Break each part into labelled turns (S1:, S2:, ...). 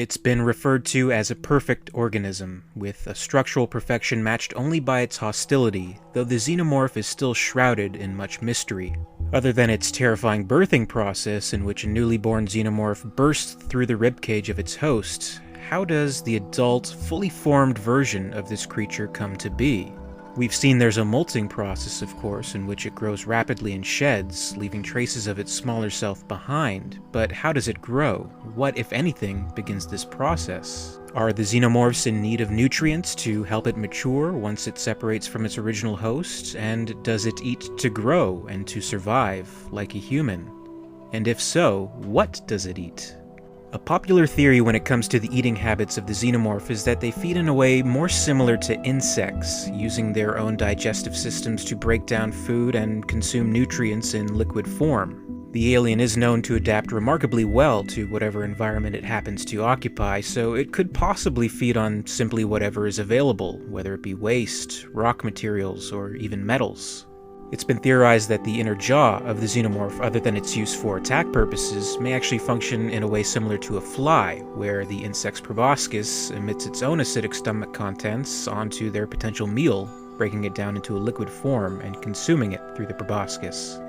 S1: It's been referred to as a perfect organism, with a structural perfection matched only by its hostility, though the xenomorph is still shrouded in much mystery. Other than its terrifying birthing process in which a newly born xenomorph bursts through the ribcage of its host, how does the adult, fully formed version of this creature come to be? We've seen there's a molting process, of course, in which it grows rapidly and sheds, leaving traces of its smaller self behind. But how does it grow? What, if anything, begins this process? Are the xenomorphs in need of nutrients to help it mature once it separates from its original host? And does it eat to grow and to survive, like a human? And if so, what does it eat? A popular theory when it comes to the eating habits of the xenomorph is that they feed in a way more similar to insects, using their own digestive systems to break down food and consume nutrients in liquid form. The alien is known to adapt remarkably well to whatever environment it happens to occupy, so it could possibly feed on simply whatever is available, whether it be waste, rock materials, or even metals. It's been theorized that the inner jaw of the xenomorph, other than its use for attack purposes, may actually function in a way similar to a fly, where the insect's proboscis emits its own acidic stomach contents onto their potential meal, breaking it down into a liquid form and consuming it through the proboscis.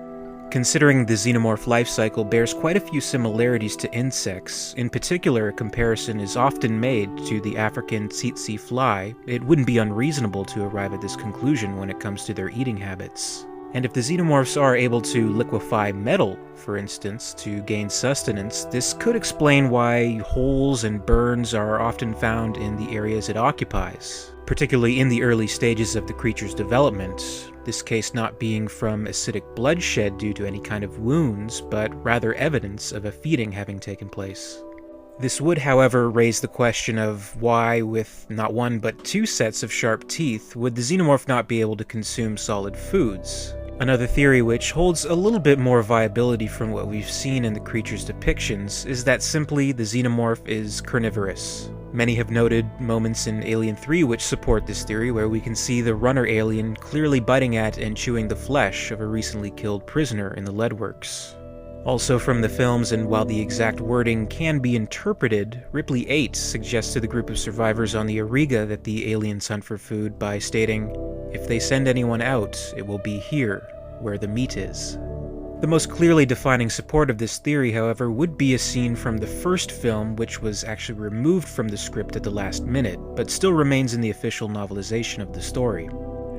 S1: Considering the xenomorph life cycle bears quite a few similarities to insects, in particular a comparison is often made to the African tsetse fly, it wouldn't be unreasonable to arrive at this conclusion when it comes to their eating habits. And if the xenomorphs are able to liquefy metal, for instance, to gain sustenance, this could explain why holes and burns are often found in the areas it occupies, particularly in the early stages of the creature's development, this case not being from acidic bloodshed due to any kind of wounds, but rather evidence of a feeding having taken place. This would, however, raise the question of why, with not one but two sets of sharp teeth, would the xenomorph not be able to consume solid foods? Another theory which holds a little bit more viability from what we've seen in the creature's depictions is that simply the xenomorph is carnivorous. Many have noted moments in Alien 3 which support this theory, where we can see the runner alien clearly biting at and chewing the flesh of a recently killed prisoner in the leadworks. Also from the films, and while the exact wording can be interpreted, Ripley 8 suggests to the group of survivors on the Auriga that the aliens hunt for food by stating, "If they send anyone out, it will be here, where the meat is." The most clearly defining support of this theory, however, would be a scene from the first film, which was actually removed from the script at the last minute, but still remains in the official novelization of the story.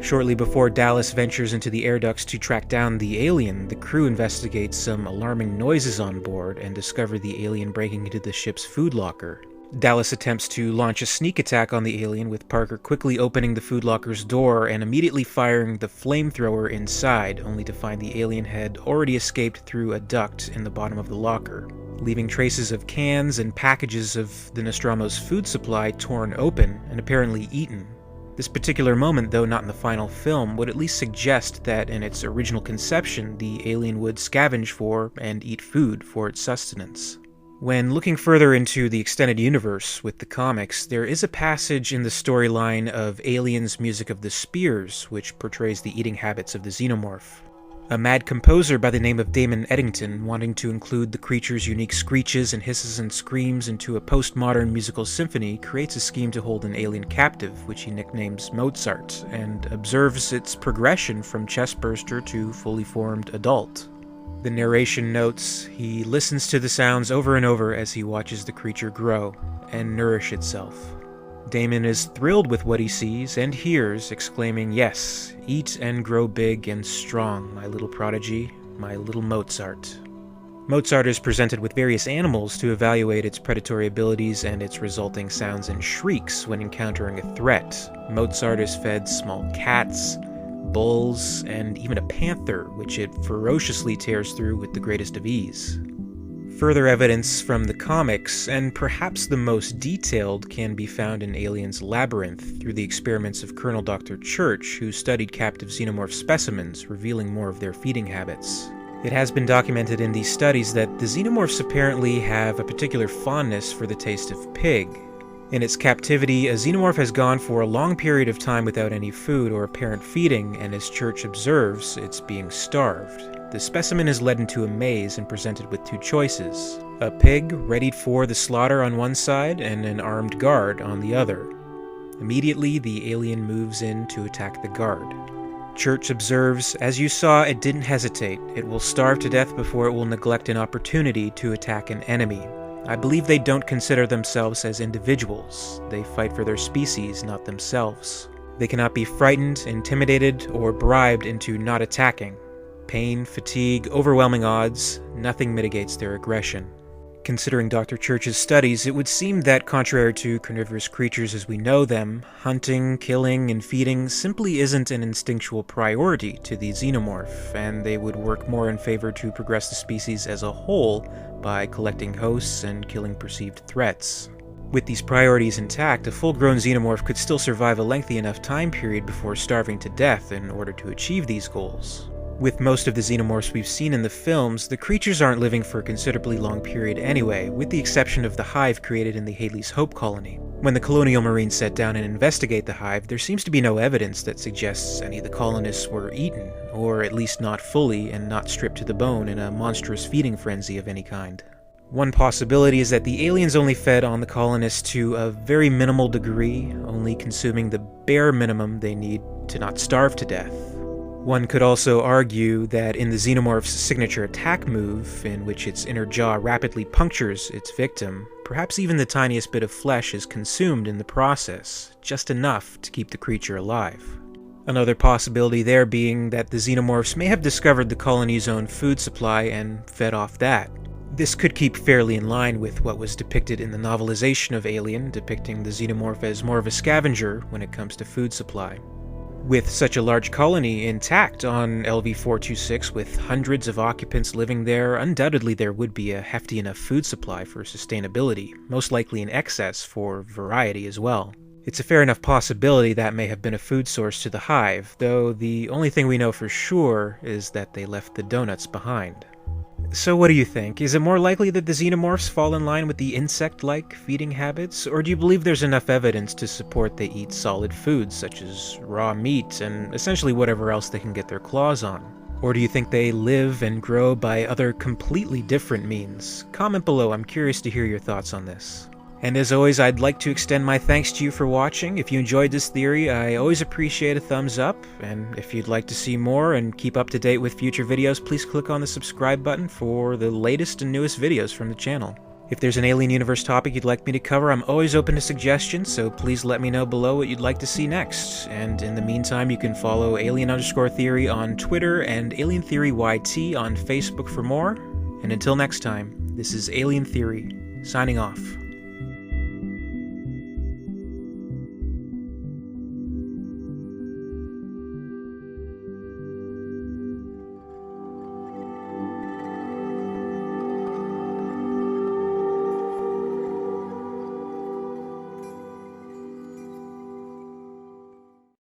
S1: Shortly before Dallas ventures into the air ducts to track down the alien, the crew investigates some alarming noises on board and discover the alien breaking into the ship's food locker. Dallas attempts to launch a sneak attack on the alien, with Parker quickly opening the food locker's door and immediately firing the flamethrower inside, only to find the alien had already escaped through a duct in the bottom of the locker, leaving traces of cans and packages of the Nostromo's food supply torn open and apparently eaten. This particular moment, though not in the final film, would at least suggest that in its original conception, the alien would scavenge for and eat food for its sustenance. When looking further into the extended universe with the comics, there is a passage in the storyline of Aliens Music of the Spears, which portrays the eating habits of the xenomorph. A mad composer by the name of Damon Eddington, wanting to include the creature's unique screeches and hisses and screams into a postmodern musical symphony, creates a scheme to hold an alien captive, which he nicknames Mozart, and observes its progression from chestburster to fully formed adult. The narration notes, he listens to the sounds over and over as he watches the creature grow and nourish itself. Damon is thrilled with what he sees and hears, exclaiming, "Yes, eat and grow big and strong, my little prodigy, my little Mozart." Mozart is presented with various animals to evaluate its predatory abilities and its resulting sounds and shrieks when encountering a threat. Mozart is fed small cats, bulls, and even a panther, which it ferociously tears through with the greatest of ease. Further evidence from the comics, and perhaps the most detailed, can be found in Alien's Labyrinth through the experiments of Colonel Dr. Church, who studied captive xenomorph specimens, revealing more of their feeding habits. It has been documented in these studies that the xenomorphs apparently have a particular fondness for the taste of pig. In its captivity, a xenomorph has gone for a long period of time without any food or apparent feeding, and as Church observes, it's being starved. the specimen is led into a maze and presented with two choices: a pig readied for the slaughter on one side and an armed guard on the other. Immediately, the alien moves in to attack the guard. Church observes, "As you saw, it didn't hesitate. It will starve to death before it will neglect an opportunity to attack an enemy. I believe they don't consider themselves as individuals. They fight for their species, not themselves. They cannot be frightened, intimidated, or bribed into not attacking. Pain, fatigue, overwhelming odds, nothing mitigates their aggression." Considering Dr. Church's studies, it would seem that contrary to carnivorous creatures as we know them, hunting, killing, and feeding simply isn't an instinctual priority to the xenomorph, and they would work more in favor to progress the species as a whole by collecting hosts and killing perceived threats. With these priorities intact, a full-grown xenomorph could still survive a lengthy enough time period before starving to death in order to achieve these goals. With most of the xenomorphs we've seen in the films, the creatures aren't living for a considerably long period anyway, with the exception of the hive created in the Haley's Hope colony. When the colonial marines sat down and investigate the hive, there seems to be no evidence that suggests any of the colonists were eaten, or at least not fully and not stripped to the bone in a monstrous feeding frenzy of any kind. One possibility is that the aliens only fed on the colonists to a very minimal degree, only consuming the bare minimum they need to not starve to death. One could also argue that in the xenomorph's signature attack move, in which its inner jaw rapidly punctures its victim, perhaps even the tiniest bit of flesh is consumed in the process, just enough to keep the creature alive. Another possibility there being that the xenomorphs may have discovered the colony's own food supply and fed off that. This could keep fairly in line with what was depicted in the novelization of Alien, depicting the xenomorph as more of a scavenger when it comes to food supply. With such a large colony intact on LV-426 with hundreds of occupants living there, undoubtedly there would be a hefty enough food supply for sustainability, most likely in excess for variety as well. It's a fair enough possibility that may have been a food source to the hive, though the only thing we know for sure is that they left the donuts behind. So what do you think? Is it more likely that the xenomorphs fall in line with the insect-like feeding habits, or do you believe there's enough evidence to support they eat solid foods such as raw meat and essentially whatever else they can get their claws on? Or do you think they live and grow by other completely different means? Comment below, I'm curious to hear your thoughts on this. And as always, I'd like to extend my thanks to you for watching. If you enjoyed this theory, I always appreciate a thumbs up, and if you'd like to see more and keep up to date with future videos, please click on the subscribe button for the latest and newest videos from the channel. If there's an Alien Universe topic you'd like me to cover, I'm always open to suggestions, so please let me know below what you'd like to see next. And in the meantime, you can follow Alien_Theory on Twitter and Alien Theory YT on Facebook for more. And until next time, this is Alien Theory, signing off.